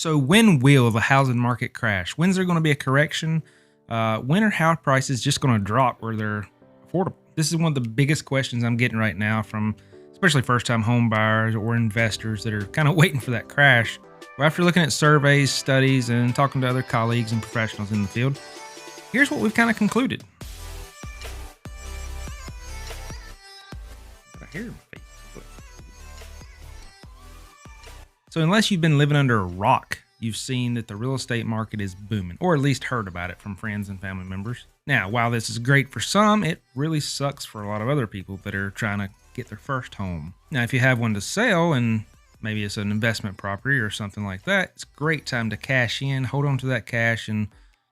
So when will the housing market crash? When's there going to be a correction? When are house prices just going to drop where they're affordable? This is one of the biggest questions I'm getting right now from especially first-time home buyers or investors that are kind of waiting for that crash. Well, after looking at surveys, studies, and talking to other colleagues and professionals in the field, here's what we've kind of concluded. So unless you've been living under a rock, you've seen that the real estate market is booming, or at least heard about it from friends and family members. Now, while this is great for some, it really sucks for a lot of other people that are trying to get their first home. Now, if you have one to sell and maybe it's an investment property or something like that, it's a great time to cash in, hold on to that cash and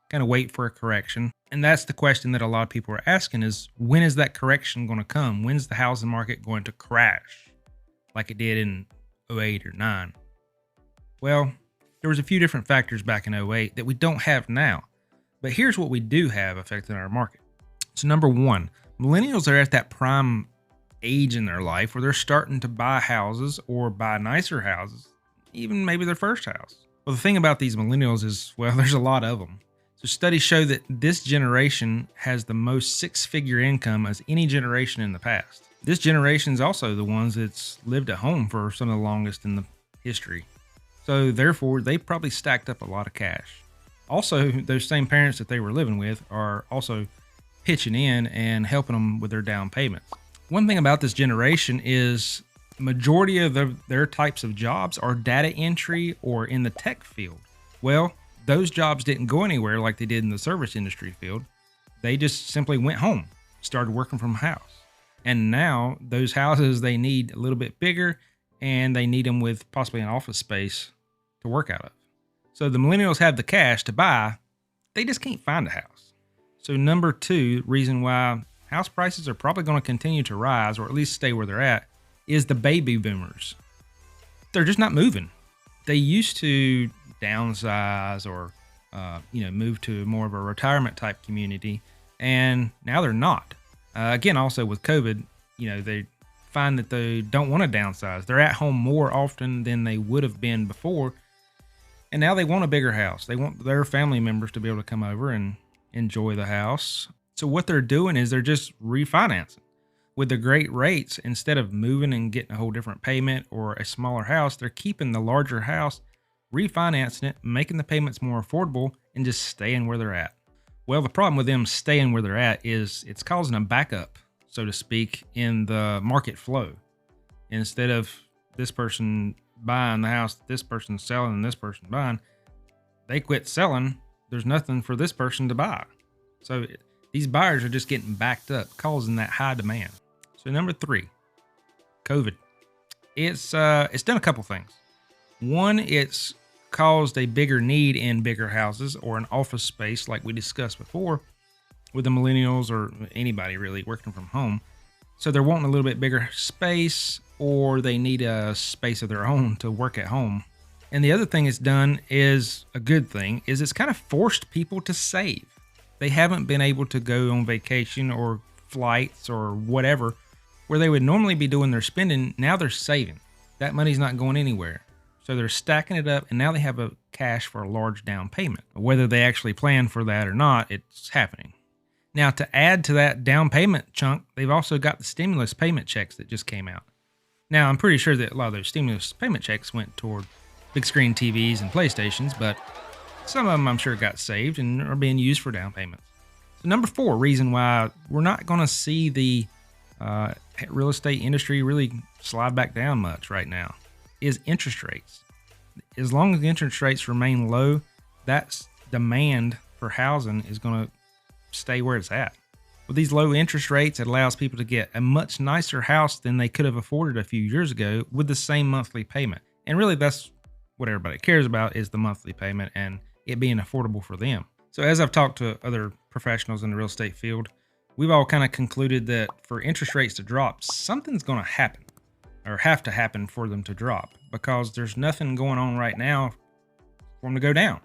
kind of wait for a correction. And that's the question that a lot of people are asking is, when is that correction going to come? When's the housing market going to crash like it did in 08 or 9? Well, there was a few different factors back in 08 that we don't have now. But here's what we do have affecting our market. So number one, millennials are at that prime age in their life where they're starting to buy houses or buy nicer houses, even maybe their first house. Well, the thing about these millennials is, well, there's a lot of them. So studies show that this generation has the most six-figure income as any generation in the past. This generation is also the ones that's lived at home for some of the longest in the history. So therefore, they probably stacked up a lot of cash. Also, those same parents that they were living with are also pitching in and helping them with their down payments. One thing about this generation is majority of their types of jobs are data entry or in the tech field. Well, those jobs didn't go anywhere like they did in the service industry field. They just simply went home, started working from house. And now those houses, they need a little bit bigger and they need them with possibly an office space to work out of. So the millennials have the cash to buy, they just can't find a house. So number two reason why house prices are probably going to continue to rise, or at least stay where they're at, is the baby boomers. They're just not moving. They used to downsize or move to more of a retirement type community, and now they're not. Again, also with COVID, they find that they don't want to downsize. They're at home more often than they would have been before. And now they want a bigger house. They want their family members to be able to come over and enjoy the house. So what they're doing is they're just refinancing. With the great rates, instead of moving and getting a whole different payment or a smaller house, they're keeping the larger house, refinancing it, making the payments more affordable, and just staying where they're at. Well, the problem with them staying where they're at is it's causing a backup, so to speak, in the market flow. Instead of this person buying the house, this person's selling, and this person buying, they quit selling. There's nothing for this person to buy. So these buyers are just getting backed up, causing that high demand. So number three, COVID. It's done a couple things. One, it's caused a bigger need in bigger houses or an office space like we discussed before with the millennials or anybody really working from home. So they're wanting a little bit bigger space, or they need a space of their own to work at home. And the other thing it's done is a good thing, is it's kind of forced people to save. They haven't been able to go on vacation or flights or whatever where they would normally be doing their spending. Now they're saving. That money's not going anywhere. So they're stacking it up, and now they have a cash for a large down payment. Whether they actually plan for that or not, it's happening. Now, to add to that down payment chunk, they've also got the stimulus payment checks that just came out. Now, I'm pretty sure that a lot of those stimulus payment checks went toward big screen TVs and PlayStations, but some of them I'm sure got saved and are being used for down payments. So number four reason why we're not going to see the real estate industry really slide back down much right now is interest rates. As long as the interest rates remain low, that demand for housing is going to stay where it's at. With these low interest rates, it allows people to get a much nicer house than they could have afforded a few years ago with the same monthly payment. And really, that's what everybody cares about, is the monthly payment and it being affordable for them. So as I've talked to other professionals in the real estate field, we've all kind of concluded that for interest rates to drop, something's going to happen or have to happen for them to drop, because there's nothing going on right now for them to go down.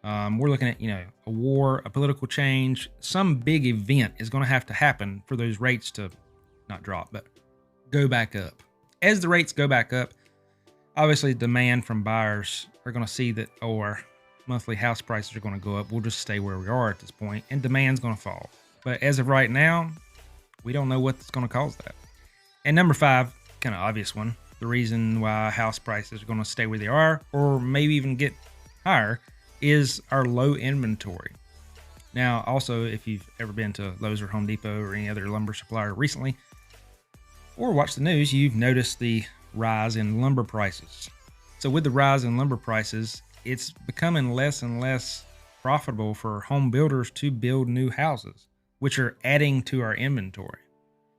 We're looking at, a war, a political change, some big event is going to have to happen for those rates to not drop, but go back up. As the rates go back up, Obviously, demand from buyers are going to see that, oh, our monthly house prices are going to go up. We'll just stay where we are at this point, and demand's going to fall. But as of right now, we don't know what's going to cause that. And number 5, kind of obvious one, the reason why house prices are going to stay where they are, or maybe even get higher, is our low inventory. Now, also, if you've ever been to Lowe's or Home Depot or any other lumber supplier recently, or watched the news, you've noticed the rise in lumber prices. So with the rise in lumber prices, it's becoming less and less profitable for home builders to build new houses, which are adding to our inventory.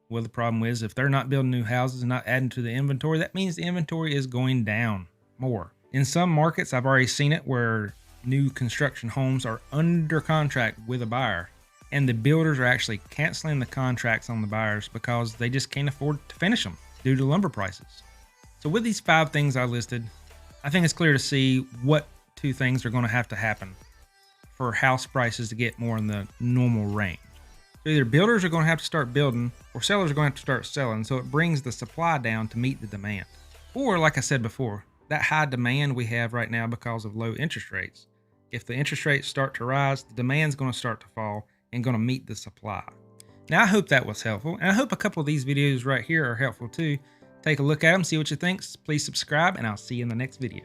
Well, the problem is if they're not building new houses and not adding to the inventory, that means the inventory is going down more. In some markets, I've already seen it where new construction homes are under contract with a buyer, and the builders are actually canceling the contracts on the buyers because they just can't afford to finish them due to lumber prices. So with these 5 things I listed, I think it's clear to see what 2 things are going to have to happen for house prices to get more in the normal range. So either builders are going to have to start building or sellers are going to have to start selling, so it brings the supply down to meet the demand. Or like I said before, that high demand we have right now because of low interest rates. If the interest rates start to rise, the demand's going to start to fall and going to meet the supply. Now, I hope that was helpful, and I hope a couple of these videos right here are helpful too. Take a look at them, see what you think. Please subscribe, and I'll see you in the next video.